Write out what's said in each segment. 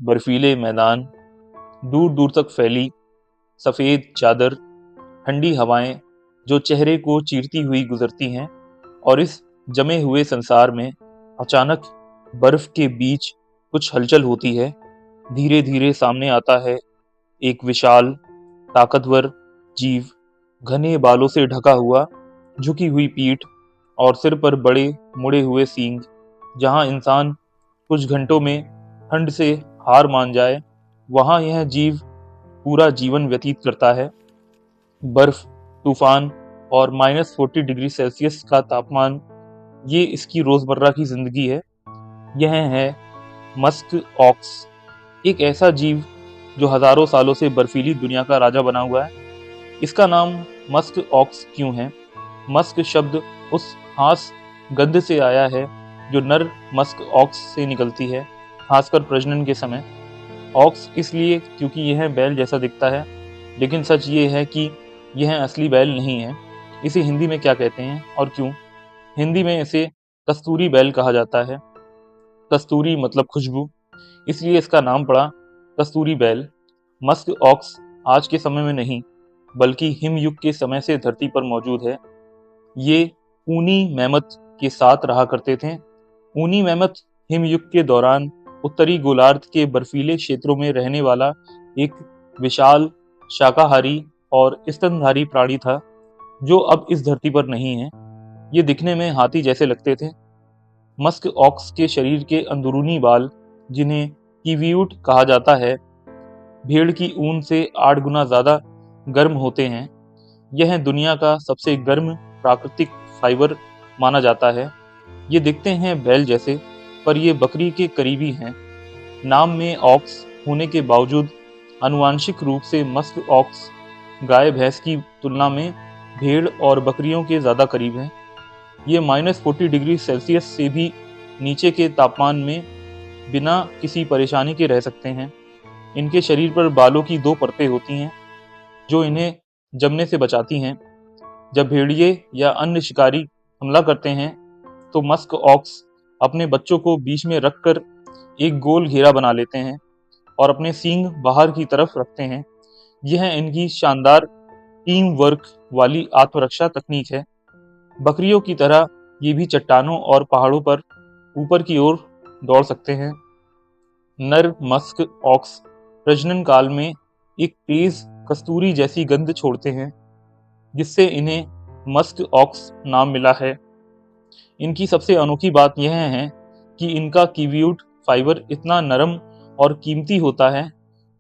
बर्फीले मैदान, दूर दूर तक फैली सफेद चादर, ठंडी हवाएं जो चेहरे को चीरती हुई गुजरती हैं। और इस जमे हुए संसार में अचानक बर्फ के बीच कुछ हलचल होती है। धीरे धीरे सामने आता है एक विशाल ताकतवर जीव, घने बालों से ढका हुआ, झुकी हुई पीठ और सिर पर बड़े मुड़े हुए सींग। जहां इंसान कुछ घंटों में ठंड से हार मान जाए, वहां यह जीव पूरा जीवन व्यतीत करता है। बर्फ, तूफान और -40 डिग्री सेल्सियस का तापमान, ये इसकी रोजमर्रा की जिंदगी है। यह है मस्क ऑक्स, एक ऐसा जीव जो हजारों सालों से बर्फीली दुनिया का राजा बना हुआ है। इसका नाम मस्क ऑक्स क्यों है? मस्क शब्द उस खास गंध से आया है जो नर मस्क ऑक्स से निकलती है, खासकर प्रजनन के समय। ऑक्स इसलिए क्योंकि यह बैल जैसा दिखता है, लेकिन सच ये है कि यह असली बैल नहीं है। इसे हिंदी में क्या कहते हैं और क्यों? हिंदी में इसे कस्तूरी बैल कहा जाता है। कस्तूरी मतलब खुशबू, इसलिए इसका नाम पड़ा कस्तूरी बैल। मस्क ऑक्स आज के समय में नहीं, बल्कि हिमयुग के समय से धरती पर मौजूद है। ये ऊनी मैमथ के साथ रहा करते थे। ऊनी मैमथ हिमयुग के दौरान उत्तरी गोलार्ध के बर्फीले क्षेत्रों में रहने वाला एक विशाल शाकाहारी और स्तनधारी प्राणी था, जो अब इस धरती पर नहीं है। ये दिखने में हाथी जैसे लगते थे। मस्क ऑक्स के शरीर के अंदरूनी बाल, जिन्हें कीवियूट कहा जाता है, भेड़ की ऊन से 8 गुना ज्यादा गर्म होते हैं। यह दुनिया का सबसे गर्म प्राकृतिक फाइबर माना जाता है। ये दिखते हैं बैल जैसे, पर ये बकरी के करीबी हैं। नाम में ऑक्स होने के बावजूद आनुवांशिक रूप से मस्क ऑक्स गाय भैंस की तुलना में भेड़ और बकरियों के ज्यादा करीब हैं। ये -40 डिग्री सेल्सियस से भी नीचे के तापमान में बिना किसी परेशानी के रह सकते हैं। इनके शरीर पर बालों की 2 परतें होती हैं, जो इन्हें जमने से बचाती हैं। जब भेड़िए या अन्य शिकारी हमला करते हैं, तो मस्क ऑक्स अपने बच्चों को बीच में रखकर एक गोल घेरा बना लेते हैं और अपने सींग बाहर की तरफ रखते हैं। यह इनकी शानदार टीम वर्क वाली आत्मरक्षा तकनीक है। बकरियों की तरह ये भी चट्टानों और पहाड़ों पर ऊपर की ओर दौड़ सकते हैं। नर मस्क ऑक्स प्रजनन काल में एक तेज कस्तूरी जैसी गंध छोड़ते हैं, जिससे इन्हें मस्क ऑक्स नाम मिला है। इनकी सबसे अनोखी बात यह है कि इनका कीवियूट फाइबर इतना नरम और कीमती होता है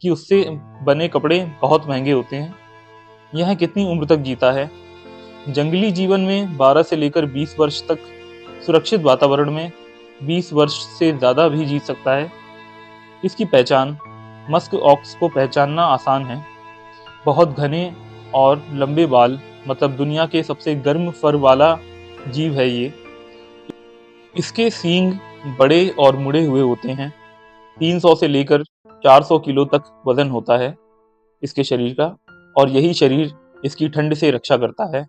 कि उससे बने कपड़े बहुत महंगे होते हैं। यह कितनी उम्र तक जीता है? जंगली जीवन में 12 से लेकर 20 वर्ष तक, सुरक्षित वातावरण में 20 वर्ष से ज़्यादा भी जी सकता है। इसकी पहचान, मस्क ऑक्स को पहचानना आसान है। बहुत घने और लंबे बाल, मतलब दुनिया के सबसे गर्म फर वाला जीव है ये। इसके सींग बड़े और मुड़े हुए होते हैं। 300 से लेकर 400 किलो तक वजन होता है इसके शरीर का, और यही शरीर इसकी ठंड से रक्षा करता है।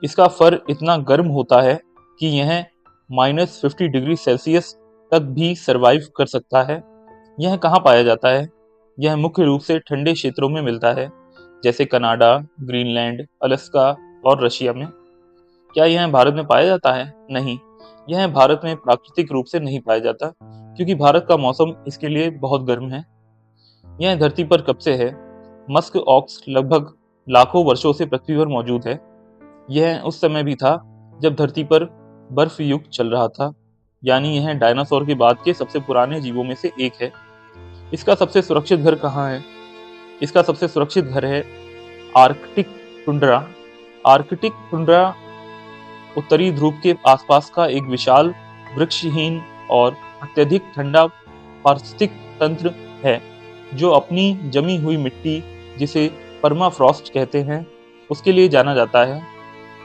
इसका फर इतना गर्म होता है कि यह -50 डिग्री सेल्सियस तक भी सरवाइव कर सकता है। यह कहाँ पाया जाता है? यह मुख्य रूप से ठंडे क्षेत्रों में मिलता है, जैसे कनाडा, ग्रीनलैंड, अलास्का और रशिया में। क्या यह भारत में पाया जाता है? नहीं, यह भारत में प्राकृतिक रूप से नहीं पाया जाता, क्योंकि भारत का मौसम इसके लिए बहुत गर्म है। यह धरती पर कब से है? मस्क ऑक्स लगभग लाखों वर्षों से पृथ्वी पर मौजूद है। यह उस समय भी था जब धरती पर बर्फ युग चल रहा था, यानी यह डायनासोर के बाद के सबसे पुराने जीवों में से एक है। इसका सबसे सुरक्षित घर कहाँ है? इसका सबसे सुरक्षित घर है आर्कटिक टुंड्रा। आर्कटिक टुंड्रा उत्तरी ध्रुव के आसपास का एक विशाल वृक्षहीन और अत्यधिक ठंडा पारिस्थितिक तंत्र है, जो अपनी जमी हुई मिट्टी, जिसे परमाफ्रॉस्ट कहते हैं, उसके लिए जाना जाता है।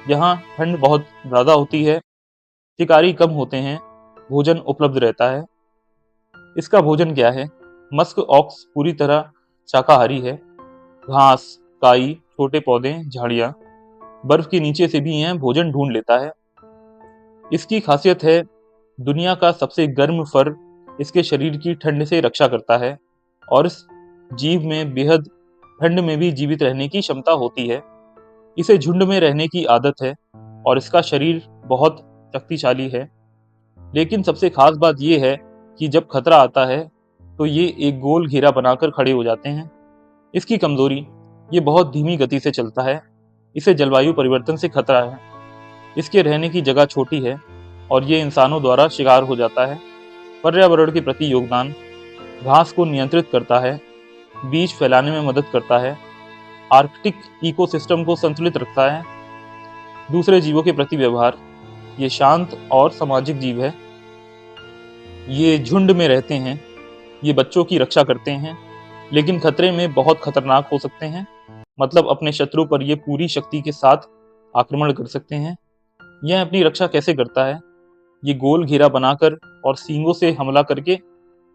यहाँ ठंड बहुत ज़्यादा होती है, शिकारी कम होते हैं, भोजन उपलब्ध रहता है। इसका भोजन क्या है? मस्क ऑक्स पूरी तरह शाकाहारी है। घास, काई, छोटे पौधे, झाड़ियाँ, बर्फ के नीचे से भी यह भोजन ढूंढ लेता है। इसकी खासियत है दुनिया का सबसे गर्म फर इसके शरीर की ठंड से रक्षा करता है और इस जीव में बेहद ठंड में भी जीवित रहने की क्षमता होती है। इसे झुंड में रहने की आदत है और इसका शरीर बहुत शक्तिशाली है। लेकिन सबसे खास बात यह है कि जब खतरा आता है तो ये एक गोल घेरा बनाकर खड़े हो जाते हैं। इसकी कमजोरी, ये बहुत धीमी गति से चलता है। इसे जलवायु परिवर्तन से खतरा है। इसके रहने की जगह छोटी है और ये इंसानों द्वारा शिकार हो जाता है। पर्यावरण के प्रति योगदान, घास को नियंत्रित करता है, बीज फैलाने में मदद करता है, आर्कटिक इकोसिस्टम को संतुलित रखता है। दूसरे जीवों के प्रति व्यवहार, ये शांत और सामाजिक जीव है। ये झुंड में रहते हैं, ये बच्चों की रक्षा करते हैं, लेकिन खतरे में बहुत खतरनाक हो सकते हैं। मतलब अपने शत्रु पर ये पूरी शक्ति के साथ आक्रमण कर सकते हैं। यह अपनी रक्षा कैसे करता है? ये गोल घेरा बनाकर और सींगों से हमला करके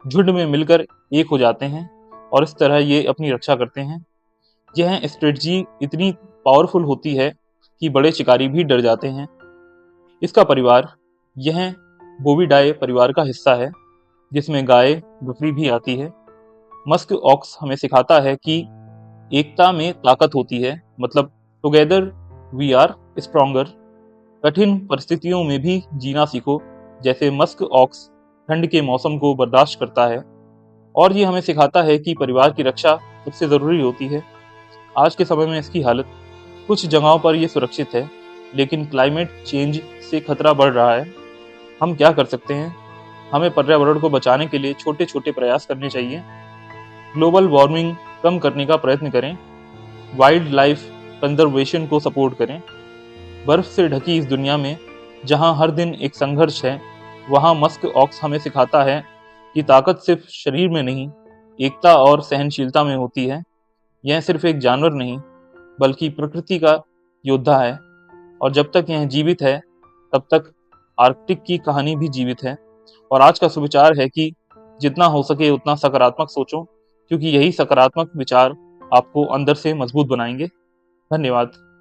झुंड में मिलकर एक हो जाते हैं और इस तरह ये अपनी रक्षा करते हैं। यह स्ट्रेटजी इतनी पावरफुल होती है कि बड़े शिकारी भी डर जाते हैं। इसका परिवार, यह बोविडाए परिवार का हिस्सा है, जिसमें गाय, बकरी भी आती है। मस्क ऑक्स हमें सिखाता है कि एकता में ताकत होती है। मतलब टुगेदर वी आर स्ट्रॉन्गर। कठिन परिस्थितियों में भी जीना सीखो, जैसे मस्क ऑक्स ठंड के मौसम को बर्दाश्त करता है। और ये हमें सिखाता है कि परिवार की रक्षा सबसे जरूरी होती है। आज के समय में इसकी हालत, कुछ जगहों पर यह सुरक्षित है, लेकिन क्लाइमेट चेंज से खतरा बढ़ रहा है। हम क्या कर सकते हैं? हमें पर्यावरण को बचाने के लिए छोटे छोटे प्रयास करने चाहिए। ग्लोबल वार्मिंग कम करने का प्रयत्न करें, वाइल्ड लाइफ कंजर्वेशन को सपोर्ट करें। बर्फ से ढकी इस दुनिया में जहां हर दिन एक संघर्ष है, वहां मस्क ऑक्स हमें सिखाता है कि ताकत सिर्फ शरीर में नहीं, एकता और सहनशीलता में होती है। यह सिर्फ एक जानवर नहीं, बल्कि प्रकृति का योद्धा है। और जब तक यह जीवित है, तब तक आर्कटिक की कहानी भी जीवित है। और आज का सुविचार है कि जितना हो सके उतना सकारात्मक सोचो, क्योंकि यही सकारात्मक विचार आपको अंदर से मजबूत बनाएंगे। धन्यवाद।